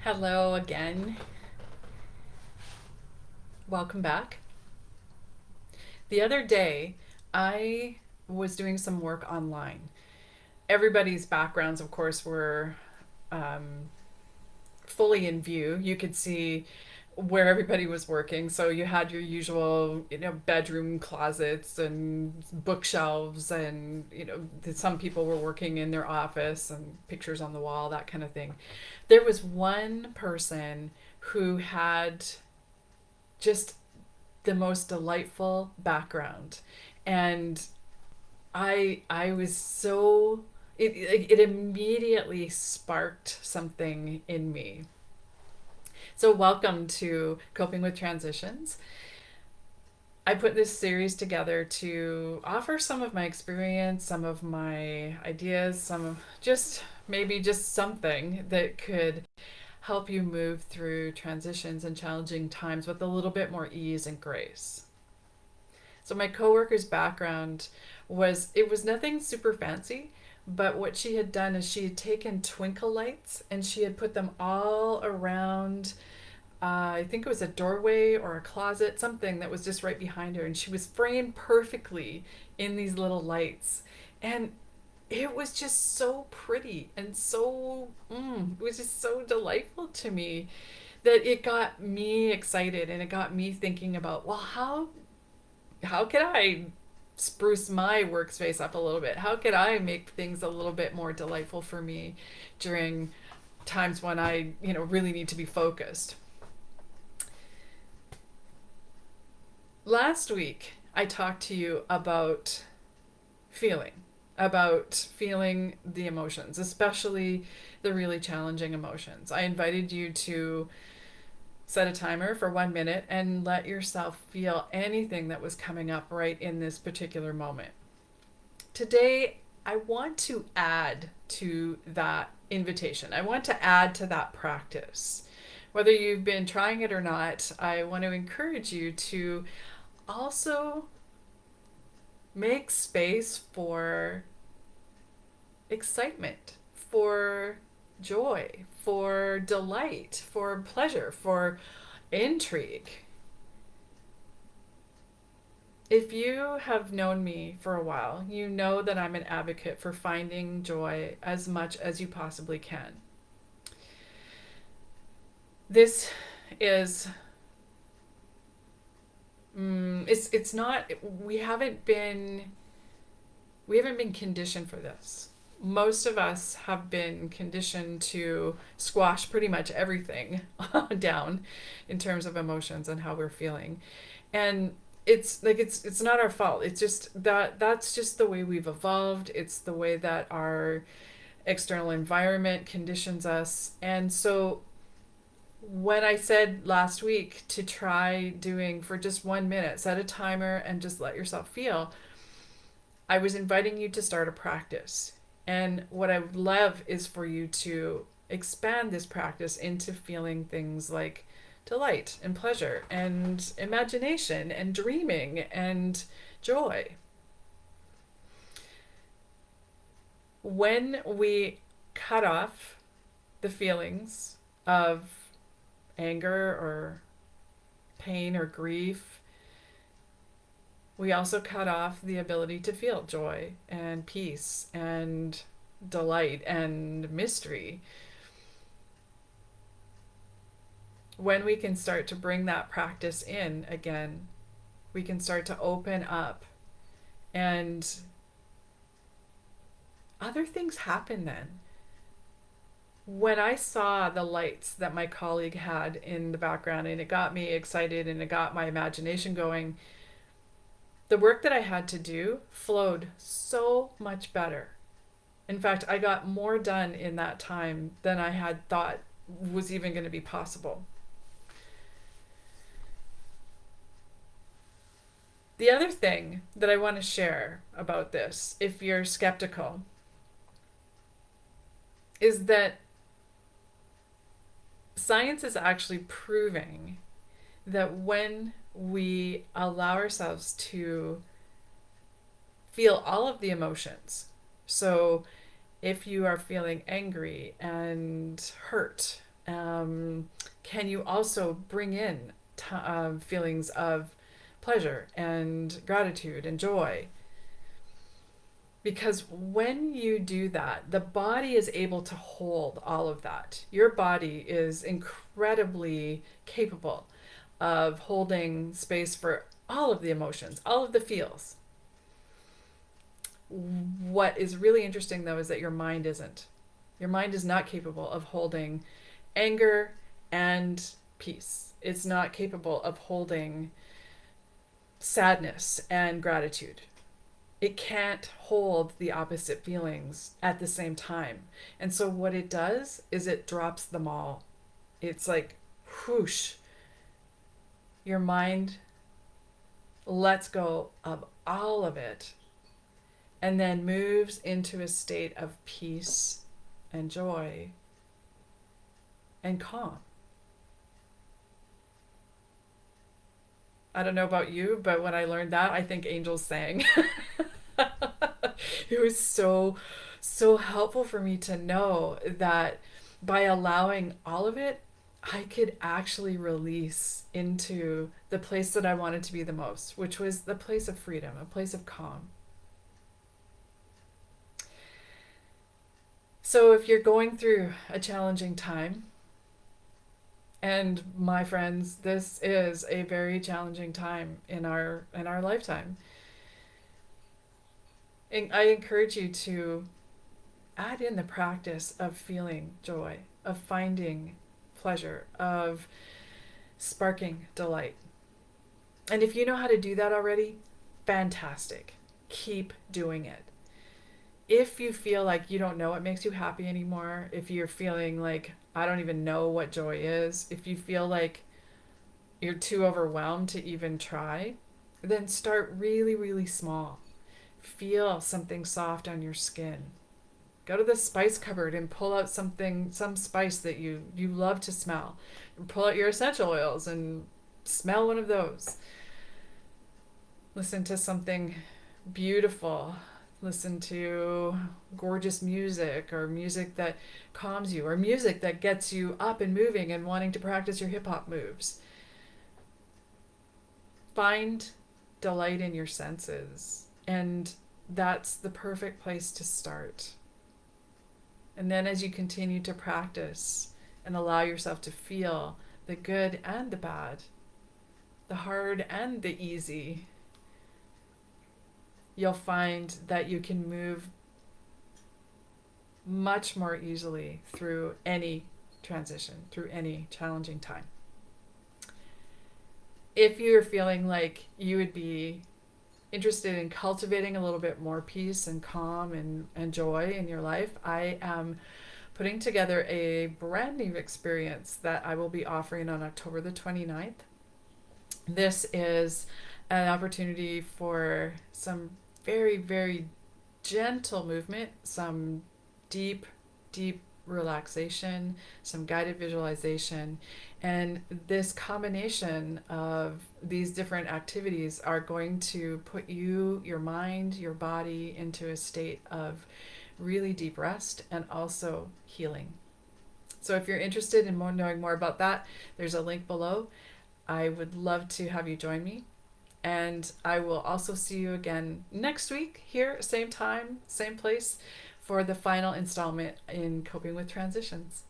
Hello again. Welcome back. The other day, I was doing some work online. Everybody's backgrounds, of course, were um, fully in view. You could see where everybody was working. So you had your usual, bedroom closets and bookshelves, and some people were working in their office and pictures on the wall, that kind of thing. There was one person who had just the most delightful background, and I was so it immediately sparked something in me. So welcome to Coping with Transitions. I put this series together to offer some of my experience, some of my ideas, some of just something that could help you move through transitions and challenging times with a little bit more ease and grace. So my coworker's background was nothing super fancy, but what she had done is she had taken twinkle lights and she had put them all around. I think it was a doorway or a closet, something that was just right behind her, and she was framed perfectly in these little lights, and it was just so pretty and it was just so delightful to me that it got me excited and it got me thinking about, well, how could I spruce my workspace up a little bit? How could I make things a little bit more delightful for me during times when I, really need to be focused? Last week, I talked to you feeling, about feeling the emotions, especially the really challenging emotions. I invited you to set a timer for 1 minute and let yourself feel anything that was coming up right in this particular moment. Today, I want to add to that invitation. I want to add to that practice. Whether you've been trying it or not, I want to encourage you to also make space for excitement, for joy, for delight, for pleasure, for intrigue. If you have known me for a while, you know that I'm an advocate for finding joy as much as you possibly can. This is it's not we haven't been conditioned for this. Most of us have been conditioned to squash pretty much everything down in terms of emotions and how we're feeling. And it's not our fault. It's just that's just the way we've evolved. It's the way that our external environment conditions us. And so when I said last week to try doing for just 1 minute, set a timer and just let yourself feel, I was inviting you to start a practice. And what I would love is for you to expand this practice into feeling things like delight and pleasure and imagination and dreaming and joy. When we cut off the feelings of anger or pain or grief, we also cut off the ability to feel joy and peace and delight and mystery. When we can start to bring that practice in again, we can start to open up, and other things happen then. When I saw the lights that my colleague had in the background, and it got me excited and it got my imagination going, the work that I had to do flowed so much better. In fact, I got more done in that time than I had thought was even going to be possible. The other thing that I want to share about this, if you're skeptical, is that science is actually proving that when we allow ourselves to feel all of the emotions, so if you are feeling angry and hurt Um, can you also bring in feelings of pleasure and gratitude and joy? Because when you do that, the body is able to hold all of that. Your body is incredibly capable of holding space for all of the emotions, all of the feels. What is really interesting though is that your mind isn't. Your mind is not capable of holding anger and peace. It's not capable of holding sadness and gratitude. It can't hold the opposite feelings at the same time. And so what it does is it drops them all. It's like whoosh. Your mind lets go of all of it and then moves into a state of peace and joy and calm. I don't know about you, but when I learned that, I think angels sang. It was so helpful for me to know that by allowing all of it, I could actually release into the place that I wanted to be the most, which was the place of freedom, a place of calm. So if you're going through a challenging time, and my friends, this is a very challenging time in our lifetime. And I encourage you to add in the practice of feeling joy, of finding pleasure, of sparking delight. And if you know how to do that already, fantastic. Keep doing it. If you feel like you don't know what makes you happy anymore, if you're feeling like I don't even know what joy is, if you feel like you're too overwhelmed to even try, then start really, really small. Feel something soft on your skin. Go to the spice cupboard and pull out some spice that you love to smell. And pull out your essential oils and smell one of those. Listen to something beautiful. Listen to gorgeous music, or music that calms you, or music that gets you up and moving and wanting to practice your hip hop moves. Find delight in your senses, and that's the perfect place to start. And then as you continue to practice and allow yourself to feel the good and the bad, the hard and the easy, you'll find that you can move much more easily through any transition, through any challenging time. If you're feeling like you would be interested in cultivating a little bit more peace and calm and joy in your life, I am putting together a brand new experience that I will be offering on October the 29th. This is an opportunity for some very, very gentle movement, some deep, deep relaxation, some guided visualization. And this combination of these different activities are going to put you, your mind, your body into a state of really deep rest and also healing. So if you're interested in knowing more about that, there's a link below. I would love to have you join me. And I will also see you again next week here, same time, same place, for the final installment in Coping with Transitions.